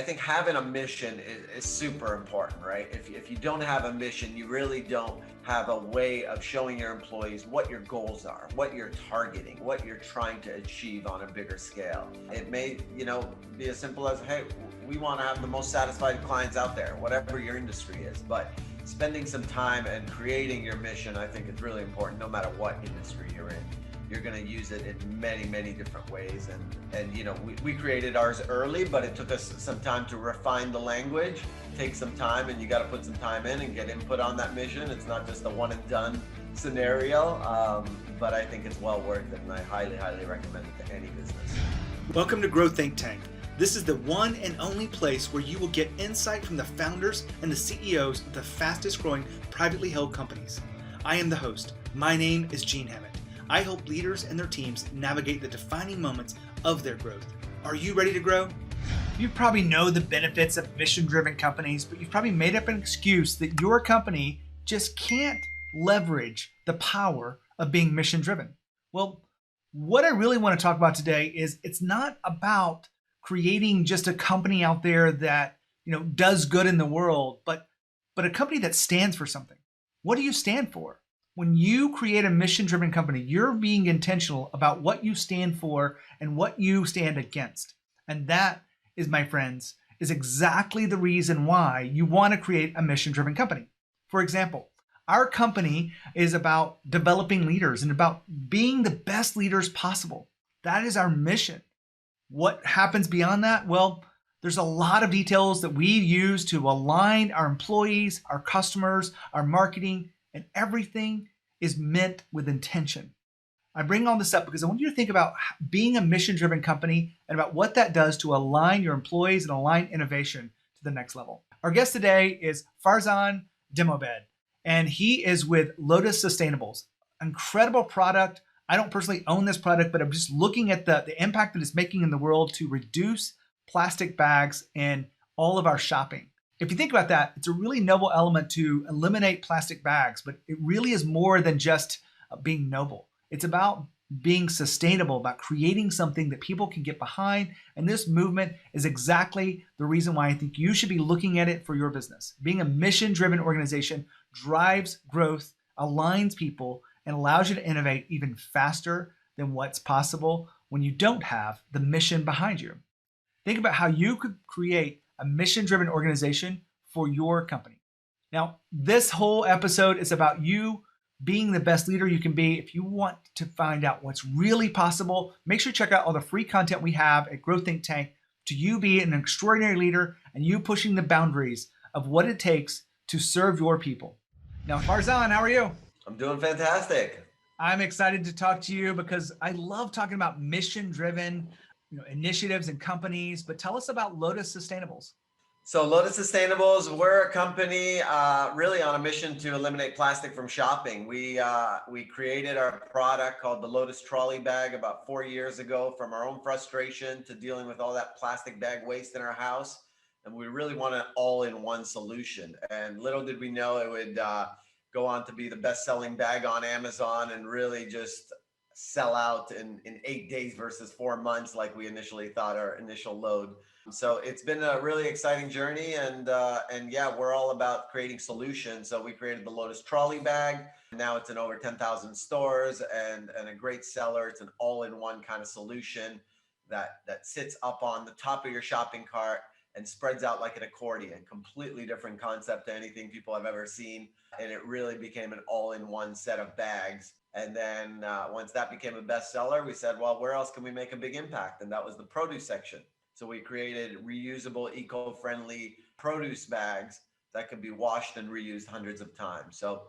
I think having a mission is super important, right? If you don't have a mission, you really don't have a way of showing your employees what your goals are, what you're targeting, what you're trying to achieve on a bigger scale. It may, be as simple as, hey, we want to have the most satisfied clients out there, whatever your industry is. But spending some time and creating your mission, I think is really important no matter what industry you're in. You're going to use it in many, many different ways. And we created ours early, but it took us some time to refine the language. Take some time, and you got to put some time in and get input on that mission. It's not just a one and done scenario, but I think it's well worth it, and I highly, highly recommend it to any business. Welcome to Grow Think Tank. This is the one and only place where you will get insight from the founders and the CEOs of the fastest growing privately held companies. I am the host. My name is Gene Hammett. I help leaders and their teams navigate the defining moments of their growth. Are you ready to grow? You probably know the benefits of mission-driven companies, but you've probably made up an excuse that your company just can't leverage the power of being mission-driven. Well, what I really want to talk about today is it's not about creating just a company out there that does good in the world, but a company that stands for something. What do you stand for? When you create a mission-driven company, you're being intentional about what you stand for and what you stand against. And that is, my friends, is exactly the reason why you want to create a mission-driven company. For example, our company is about developing leaders and about being the best leaders possible. That is our mission. What happens beyond that? Well, there's a lot of details that we use to align our employees, our customers, our marketing, and everything is meant with intention. I bring all this up because I want you to think about being a mission-driven company and about what that does to align your employees and align innovation to the next level. Our guest today is Farzan Dehmoubed, and he is with Lotus Sustainables. Incredible product. I don't personally own this product, but I'm just looking at the impact that it's making in the world to reduce plastic bags in all of our shopping. If you think about that, it's a really noble element to eliminate plastic bags, but it really is more than just being noble. It's about being sustainable, about creating something that people can get behind. And this movement is exactly the reason why I think you should be looking at it for your business. Being a mission-driven organization drives growth, aligns people, and allows you to innovate even faster than what's possible when you don't have the mission behind you. Think about how you could create a mission-driven organization for your company. Now, this whole episode is about you being the best leader you can be. If you want to find out what's really possible, make sure to check out all the free content we have at Grow Think Tank to you be an extraordinary leader and you pushing the boundaries of what it takes to serve your people. Now, Farzan, how are you? I'm doing fantastic. I'm excited to talk to you because I love talking about mission-driven initiatives and companies, but tell us about Lotus Sustainables. So Lotus Sustainables, we're a company really on a mission to eliminate plastic from shopping. We created our product called the Lotus Trolley Bag about 4 years ago from our own frustration to dealing with all that plastic bag waste in our house. And we really want an all-in-one solution. And little did we know it would go on to be the best-selling bag on Amazon and really just sell out in 8 days versus 4 months like we initially thought our initial load. So it's been a really exciting journey, and yeah, we're all about creating solutions. So we created the Lotus Trolley Bag. Now it's in over 10,000 stores and a great seller. It's an all-in-one kind of solution that sits up on the top of your shopping cart and spreads out like an accordion. Completely different concept to anything people have ever seen. And it really became an all-in-one set of bags. And then once that became a bestseller, we said, well, where else can we make a big impact? And that was the produce section. So we created reusable, eco-friendly produce bags that could be washed and reused hundreds of times. So,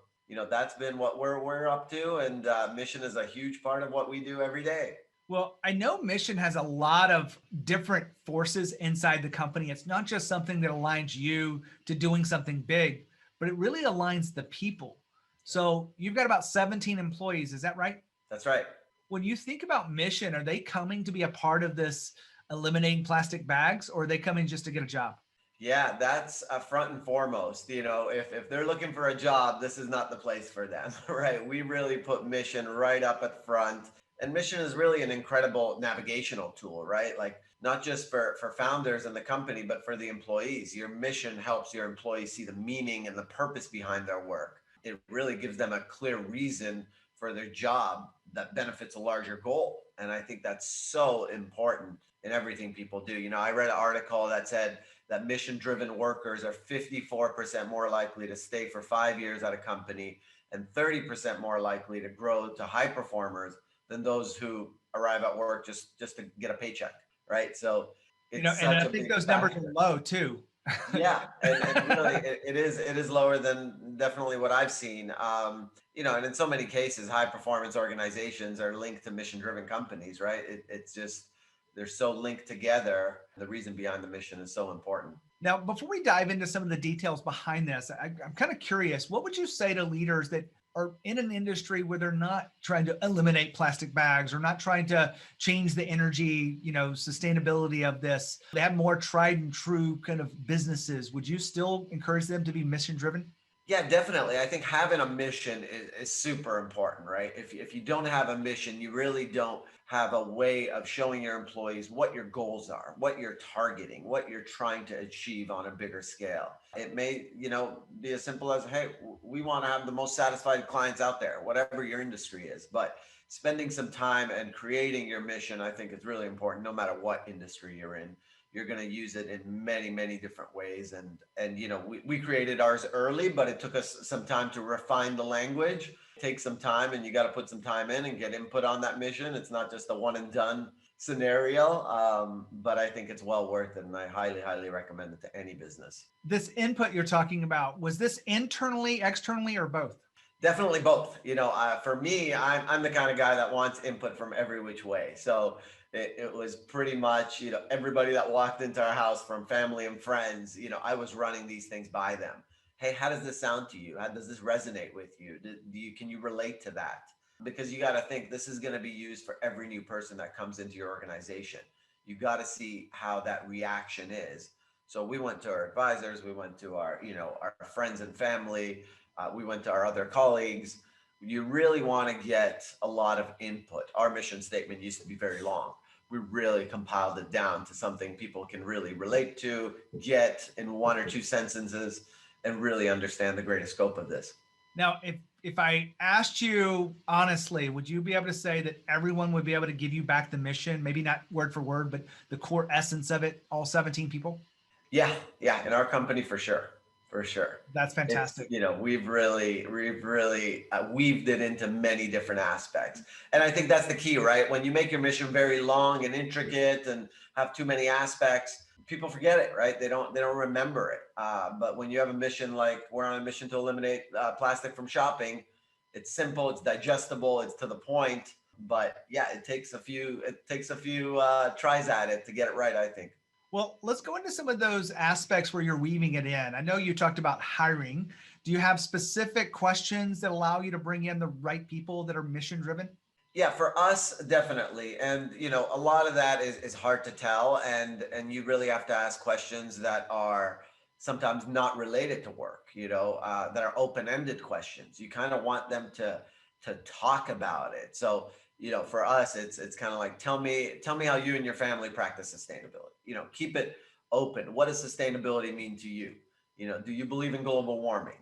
that's been what we're up to. And mission is a huge part of what we do every day. Well, I know mission has a lot of different forces inside the company. It's not just something that aligns you to doing something big, but it really aligns the people. So you've got about 17 employees, is that right? That's right. When you think about mission, are they coming to be a part of this eliminating plastic bags, or are they coming just to get a job? Yeah, that's front and foremost. If they're looking for a job, this is not the place for them, right? We really put mission right up at front. And mission is really an incredible navigational tool, right? Like not just for founders and the company, but for the employees. Your mission helps your employees see the meaning and the purpose behind their work. It really gives them a clear reason for their job that benefits a larger goal. And I think that's so important in everything people do. I read an article that said that mission-driven workers are 54% more likely to stay for 5 years at a company and 30% more likely to grow to high performers than those who arrive at work just to get a paycheck, right? So And I think those numbers are low too. Yeah, and really, it is lower than definitely what I've seen. And in so many cases, high performance organizations are linked to mission driven companies, right? It's just they're so linked together. The reason behind the mission is so important. Now, before we dive into some of the details behind this, I'm kind of curious. What would you say to leaders that are in an industry where they're not trying to eliminate plastic bags or not trying to change the energy, sustainability of this? They have more tried and true kind of businesses. Would you still encourage them to be mission driven? Yeah, definitely. I think having a mission is super important, right? If you don't have a mission, you really don't have a way of showing your employees what your goals are, what you're targeting, what you're trying to achieve on a bigger scale. It may, be as simple as, hey, we want to have the most satisfied clients out there, whatever your industry is. But spending some time and creating your mission, I think is really important, no matter what industry you're in. You're going to use it in many, many different ways. And we created ours early, but it took us some time to refine the language. It takes some time, and you got to put some time in and get input on that mission. It's not just a one and done scenario, but I think it's well worth it. And I highly, highly recommend it to any business. This input you're talking about, was this internally, externally, or both? Definitely both. For me, I'm the kind of guy that wants input from every which way. So it was pretty much, everybody that walked into our house, from family and friends, I was running these things by them. Hey, how does this sound to you? How does this resonate with you? Can you relate to that? Because you got to think this is going to be used for every new person that comes into your organization. You got to see how that reaction is. So we went to our advisors, we went to our friends and family, we went to our other colleagues. You really want to get a lot of input. Our mission statement used to be very long. We really compiled it down to something people can really relate to, get in one or two sentences, and really understand the greater scope of this. Now, if I asked you honestly, would you be able to say that everyone would be able to give you back the mission? Maybe not word for word, but the core essence of it, all 17 people? Yeah. In our company, for sure. For sure. That's fantastic. We've really weaved it into many different aspects. And I think that's the key, right? When you make your mission very long and intricate and have too many aspects, people forget it, right? They don't remember it. But when you have a mission, like we're on a mission to eliminate plastic from shopping, it's simple, it's digestible, it's to the point. But yeah, it takes a few tries at it to get it right, I think. Well, let's go into some of those aspects where you're weaving it in. I know you talked about hiring. Do you have specific questions that allow you to bring in the right people that are mission driven? Yeah, for us, definitely. And, a lot of that is hard to tell. And you really have to ask questions that are sometimes not related to work, that are open-ended questions. You kind of want them to talk about it. So, for us, it's kind of like, tell me how you and your family practice sustainability. Keep it open. What does sustainability mean to you? Do you believe in global warming?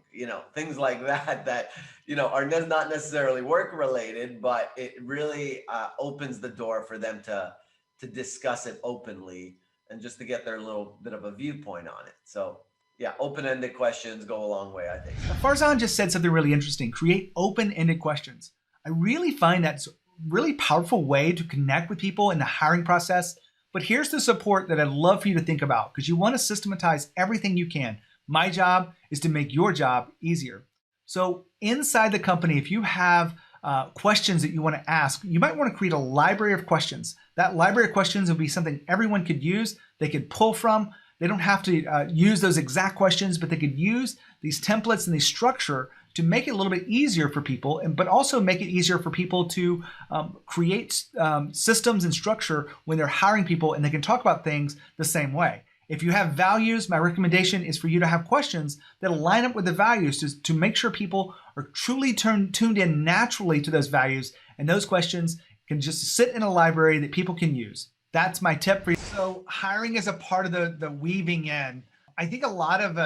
Things like that are not necessarily work related, but it really opens the door for them to discuss it openly and just to get their little bit of a viewpoint on it. So yeah, open-ended questions go a long way, I think. Farzan just said something really interesting. Create open-ended questions. I really find that's a really powerful way to connect with people in the hiring process. But here's the support that I'd love for you to think about, because you want to systematize everything you can. My job is to make your job easier. So inside the company, if you have questions that you want to ask, you might want to create a library of questions. That library of questions will be something everyone could use, they could pull from. They don't have to use those exact questions, but they could use these templates and the structure to make it a little bit easier for people, but also make it easier for people to create systems and structure when they're hiring people, and they can talk about things the same way. If you have values, my recommendation is for you to have questions that line up with the values to make sure people are truly tuned in naturally to those values, and those questions can just sit in a library that people can use. That's my tip for you. So hiring is a part of the weaving in. I think a lot of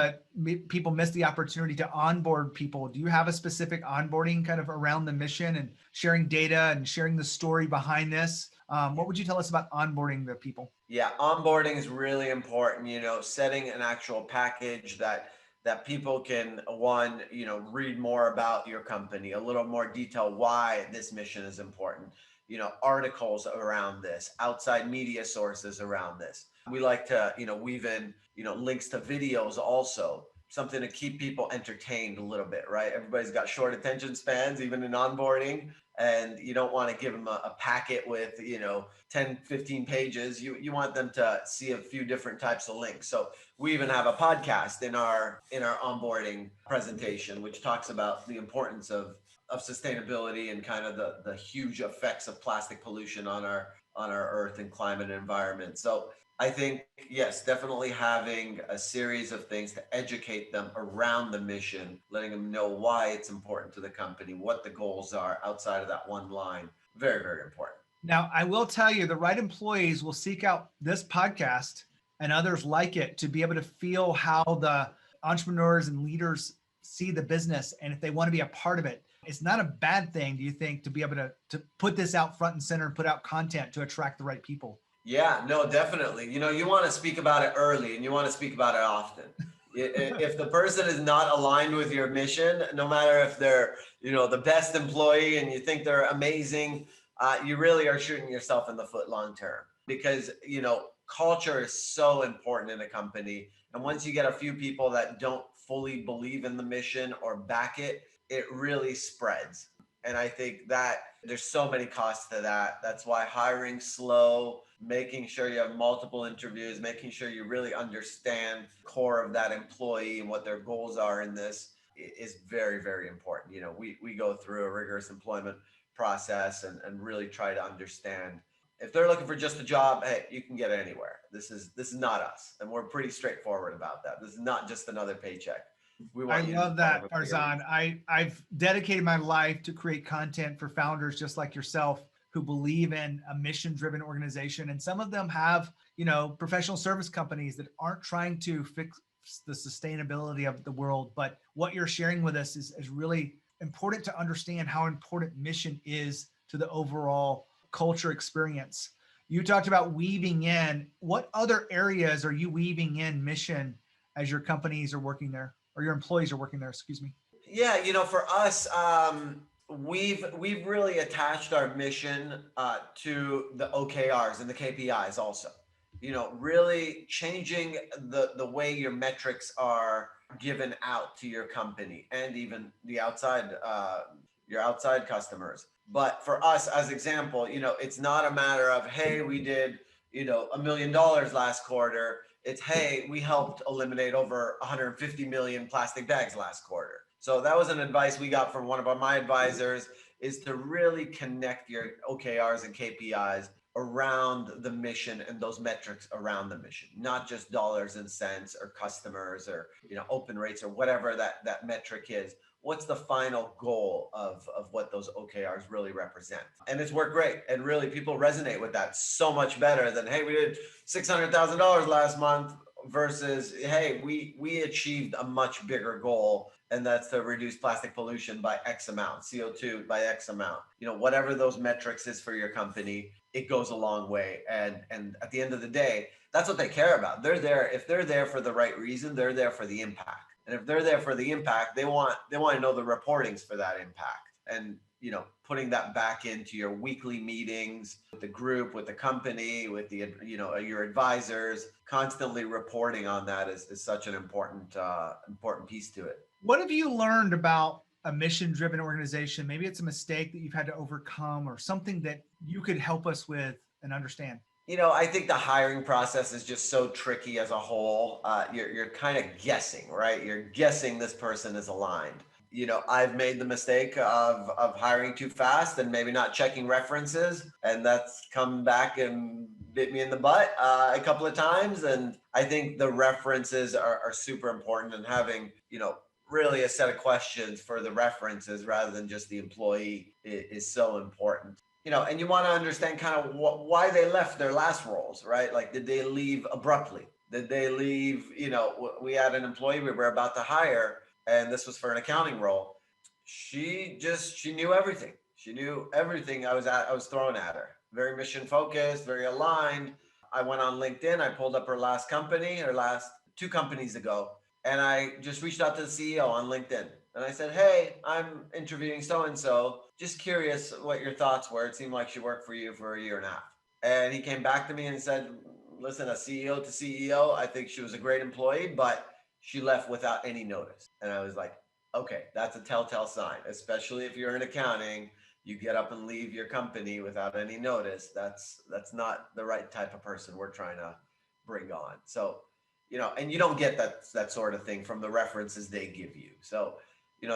people miss the opportunity to onboard people. Do you have a specific onboarding kind of around the mission and sharing data and sharing the story behind this? What would you tell us about onboarding the people? Yeah, onboarding is really important, setting an actual package that people can, one, read more about your company, a little more detail why this mission is important, articles around this, outside media sources around this. We like to, weave in, links to videos also, something to keep people entertained a little bit, right? Everybody's got short attention spans, even in onboarding, and you don't want to give them a packet with 10 15 pages. You want them to see a few different types of links. So we even have a podcast in our onboarding presentation, which talks about the importance of sustainability and kind of the huge effects of plastic pollution on our earth and climate and environment. So I think, yes, definitely having a series of things to educate them around the mission, letting them know why it's important to the company, what the goals are outside of that one line. Very, very important. Now, I will tell you, the right employees will seek out this podcast and others like it to be able to feel how the entrepreneurs and leaders see the business. And if they want to be a part of it, it's not a bad thing, do you think, to be able to put this out front and center and put out content to attract the right people? Yeah, no, definitely. You want to speak about it early and you want to speak about it often. If the person is not aligned with your mission, no matter if they're, the best employee and you think they're amazing, you really are shooting yourself in the foot long term, because, culture is so important in a company. And once you get a few people that don't fully believe in the mission or back it, it really spreads. And I think that there's so many costs to that. That's why hiring slow, making sure you have multiple interviews, making sure you really understand the core of that employee and what their goals are in this is very, very important. We go through a rigorous employment process and really try to understand. If they're looking for just a job, hey, you can get it anywhere. This is not us. And we're pretty straightforward about that. This is not just another paycheck. I love that, Farzan. I've dedicated my life to create content for founders just like yourself who believe in a mission-driven organization. And some of them have, professional service companies that aren't trying to fix the sustainability of the world. But what you're sharing with us is really important to understand how important mission is to the overall culture experience. You talked about weaving in. What other areas are you weaving in mission as your companies are working there? Or your employees are working there, excuse me? Yeah, for us, we've really attached our mission to the OKRs and the KPIs also. Really changing the way your metrics are given out to your company and even the outside your outside customers. But for us, as example, it's not a matter of, hey, we did $1 million last quarter. It's, hey, we helped eliminate over 150 million plastic bags last quarter. So that was an advice we got from one of my advisors, is to really connect your OKRs and KPIs around the mission and those metrics around the mission, not just dollars and cents or customers or open rates or whatever that metric is. What's the final goal of what those OKRs really represent? And it's worked great. And really people resonate with that so much better than, hey, we did $600,000 last month versus, hey, we achieved a much bigger goal. And that's to reduce plastic pollution by X amount, CO2 by X amount, whatever those metrics is for your company, it goes a long way. And at the end of the day, that's what they care about. They're there. If they're there for the right reason, they're there for the impact. And if they're there for the impact, they want to know the reportings for that impact. And, putting that back into your weekly meetings with the group, with the company, with the, your advisors, constantly reporting on that is such an important piece to it. What have you learned about a mission-driven organization? Maybe it's a mistake that you've had to overcome or something that you could help us with and understand. I think the hiring process is just so tricky as a whole. You're kind of guessing, right? You're guessing this person is aligned. I've made the mistake of hiring too fast and maybe not checking references. And that's come back and bit me in the butt a couple of times. And I think the references are super important, and having, really a set of questions for the references rather than just the employee is so important. and you want to understand kind of why they left their last roles, right? Like, did they leave abruptly? Did they leave, we had an employee we were about to hire, and this was for an accounting role. She knew everything. She knew everything I was throwing at her. Very mission focused, very aligned. I went on LinkedIn. I pulled up her last company, her last two companies ago, and I just reached out to the CEO on LinkedIn. And I said, hey, I'm interviewing so-and-so. Just curious what your thoughts were. It seemed like she worked for you for a year and a half. And he came back to me and said, listen, a CEO to CEO, I think she was a great employee, but she left without any notice. And I was like, okay, that's a telltale sign, especially if you're in accounting, you get up and leave your company without any notice. That's not the right type of person we're trying to bring on. So, and you don't get that sort of thing from the references they give you. So,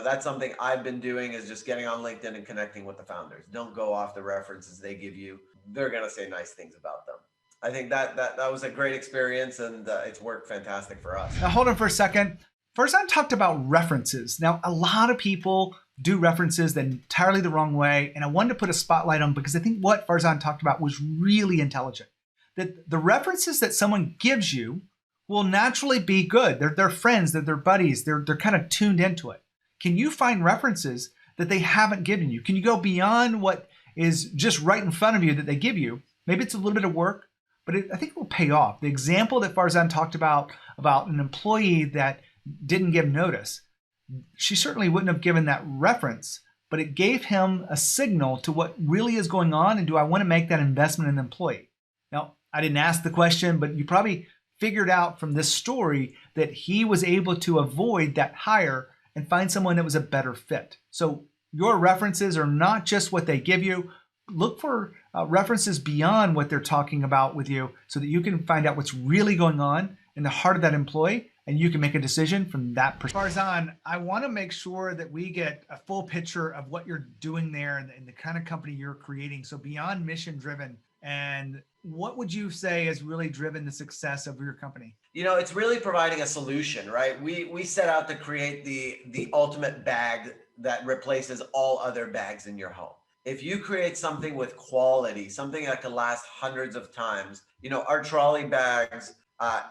that's something I've been doing, is just getting on LinkedIn and connecting with the founders. Don't go off the references they give you. They're going to say nice things about them. I think that was a great experience, and it's worked fantastic for us. Now, hold on for a second. Farzan talked about references. Now, a lot of people do references the entirely the wrong way, and I wanted to put a spotlight on because I think what Farzan talked about was really intelligent. That the references that someone gives you will naturally be good. They're friends, they're buddies, they're kind of tuned into it. Can you find references that they haven't given you? Can you go beyond what is just right in front of you that they give you? Maybe it's a little bit of work, but I think it will pay off. The example that Farzan talked about an employee that didn't give notice, she certainly wouldn't have given that reference, but it gave him a signal to what really is going on, and do I want to make that investment in the employee? Now, I didn't ask the question, but you probably figured out from this story that he was able to avoid that hire and find someone that was a better fit. So your references are not just what they give you. Look for references beyond what they're talking about with you so that you can find out what's really going on in the heart of that employee, and you can make a decision from that perspective. Farzan, I want to make sure that we get a full picture of what you're doing there and the kind of company you're creating. So beyond mission driven, and what would you say has really driven the success of your company? It's really providing a solution, right? We set out to create the ultimate bag that replaces all other bags in your home. If you create something with quality, something that can last hundreds of times, our trolley bags,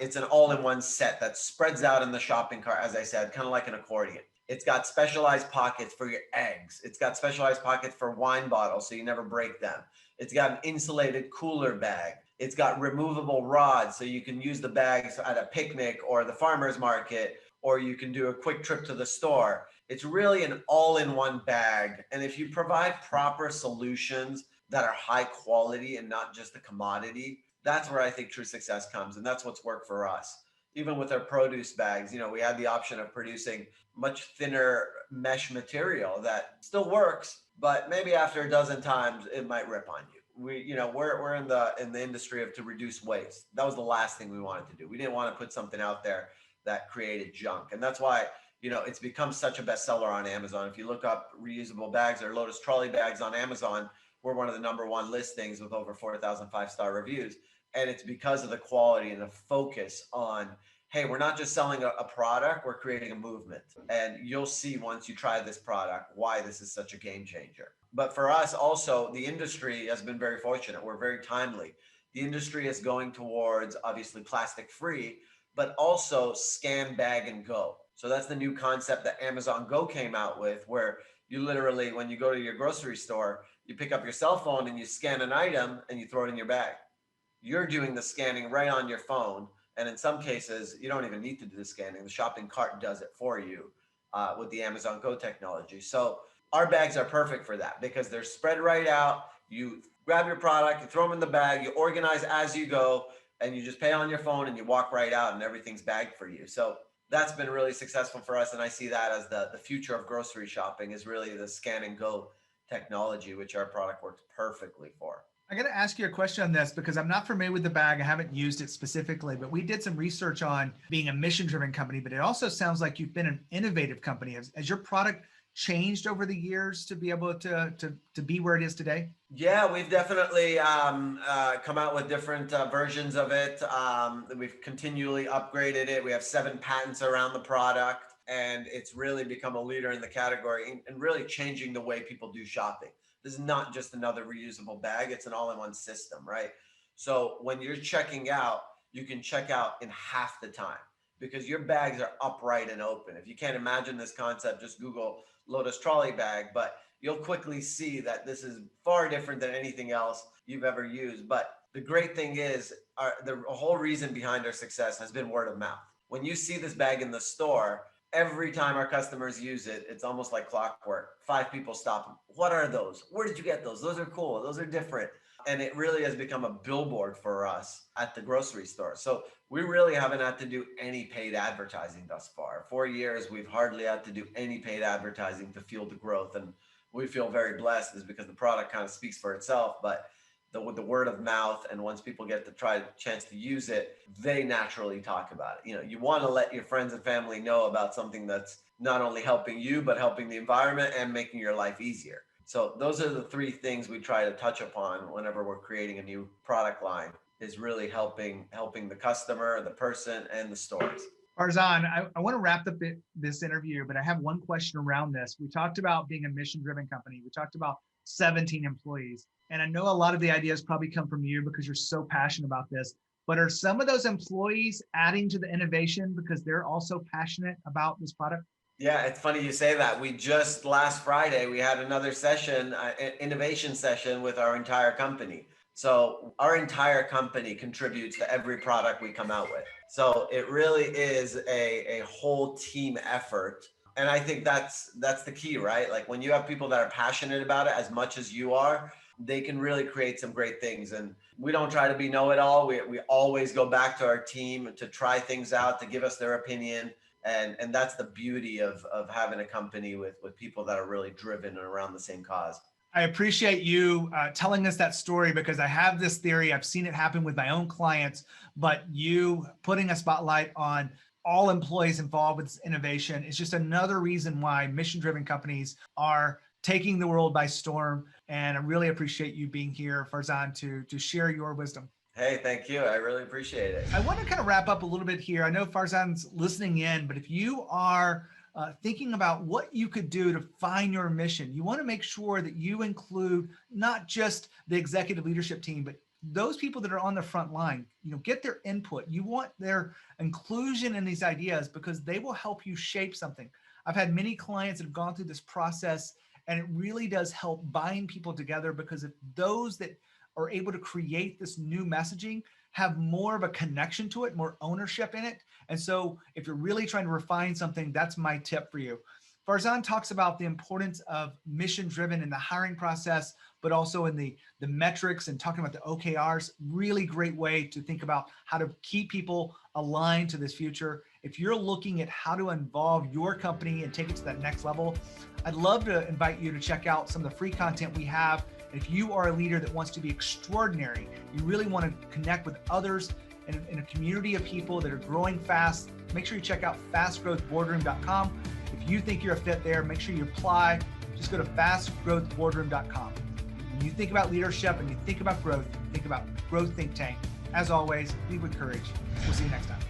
it's an all-in-one set that spreads out in the shopping cart, as I said, kind of like an accordion. It's got specialized pockets for your eggs. It's got specialized pockets for wine bottles so you never break them. It's got an insulated cooler bag. It's got removable rods so you can use the bags at a picnic or the farmer's market, or you can do a quick trip to the store. It's really an all-in-one bag. And if you provide proper solutions that are high quality and not just a commodity, that's where I think true success comes. And that's what's worked for us. Even with our produce bags, we had the option of producing much thinner mesh material that still works, but maybe after a dozen times, it might rip on you. We're in the industry to reduce waste. That was the last thing we wanted to do. We didn't want to put something out there that created junk. And that's why, it's become such a bestseller on Amazon. If you look up reusable bags or Lotus trolley bags on Amazon, we're one of the #1 listings with over 4,000 5-star reviews. And it's because of the quality and the focus on, hey, we're not just selling a product, we're creating a movement. And you'll see once you try this product why this is such a game changer. But for us also, the industry has been very fortunate. We're very timely. The industry is going towards obviously plastic free, but also scan, bag, and go. So that's the new concept that Amazon Go came out with, where you literally, when you go to your grocery store, you pick up your cell phone and you scan an item and you throw it in your bag. You're doing the scanning right on your phone. And in some cases, you don't even need to do the scanning. The shopping cart does it for you with the Amazon Go technology. So our bags are perfect for that because they're spread right out. You grab your product, you throw them in the bag, you organize as you go, and you just pay on your phone and you walk right out and everything's bagged for you. So that's been really successful for us. And I see that as the future of grocery shopping is really the scan and go technology, which our product works perfectly for. I got to ask you a question on this because I'm not familiar with the bag. I haven't used it specifically, but we did some research on being a mission-driven company, but it also sounds like you've been an innovative company. Has your product changed over the years to be able to be where it is today? Yeah, we've definitely come out with different versions of it. We've continually upgraded it. We have 7 patents around the product, and it's really become a leader in the category and really changing the way people do shopping. This is not just another reusable bag. It's an all-in-one system, right? So when you're checking out, you can check out in half the time because your bags are upright and open. If you can't imagine this concept, just Google Lotus trolley bag, but you'll quickly see that this is far different than anything else you've ever used. But the great thing is the whole reason behind our success has been word of mouth. When you see this bag in the store, every time our customers use it, it's almost like clockwork. 5 people stop them. What are those? Where did you get those? Those are cool. Those are different. And it really has become a billboard for us at the grocery store. So we really haven't had to do any paid advertising thus far. 4 years, we've hardly had to do any paid advertising to fuel the growth. And we feel very blessed is because the product kind of speaks for itself, but with the word of mouth, and once people get to try a chance to use it, they naturally talk about it. You want to let your friends and family know about something that's not only helping you, but helping the environment and making your life easier. So those are the 3 things we try to touch upon whenever we're creating a new product line, is really helping the customer, the person, and the stores. Farzan, I want to wrap up this interview, but I have one question around this. We talked about being a mission-driven company. We talked about 17 employees. And I know a lot of the ideas probably come from you because you're so passionate about this, but are some of those employees adding to the innovation because they're also passionate about this product? Yeah, it's funny you say that. We just last Friday, we had another session, innovation session with our entire company. So our entire company contributes to every product we come out with. So it really is a whole team effort. And I think that's the key, right? Like when you have people that are passionate about it as much as you are, they can really create some great things. And we don't try to be know-it-all. We always go back to our team to try things out, to give us their opinion. And that's the beauty of having a company with people that are really driven and around the same cause. I appreciate you telling us that story because I have this theory. I've seen it happen with my own clients, but you putting a spotlight on all employees involved with this innovation is just another reason why mission-driven companies are taking the world by storm. And I really appreciate you being here, Farzan, to share your wisdom. Hey, thank you. I really appreciate it. I want to kind of wrap up a little bit here. I know Farzan's listening in, but if you are thinking about what you could do to find your mission, you want to make sure that you include not just the executive leadership team, but those people that are on the front line, get their input. You want their inclusion in these ideas because they will help you shape something. I've had many clients that have gone through this process, and it really does help bind people together because if those that are able to create this new messaging have more of a connection to it, more ownership in it. And so if you're really trying to refine something, that's my tip for you. Farzan talks about the importance of mission-driven in the hiring process, but also in the metrics and talking about the OKRs. Really great way to think about how to keep people aligned to this future. If you're looking at how to involve your company and take it to that next level, I'd love to invite you to check out some of the free content we have. If you are a leader that wants to be extraordinary, you really want to connect with others in a community of people that are growing fast, make sure you check out fastgrowthboardroom.com. If you think you're a fit there, make sure you apply. Just go to fastgrowthboardroom.com. When you think about leadership and you think about growth, think about Growth Think Tank. As always, lead with courage. We'll see you next time.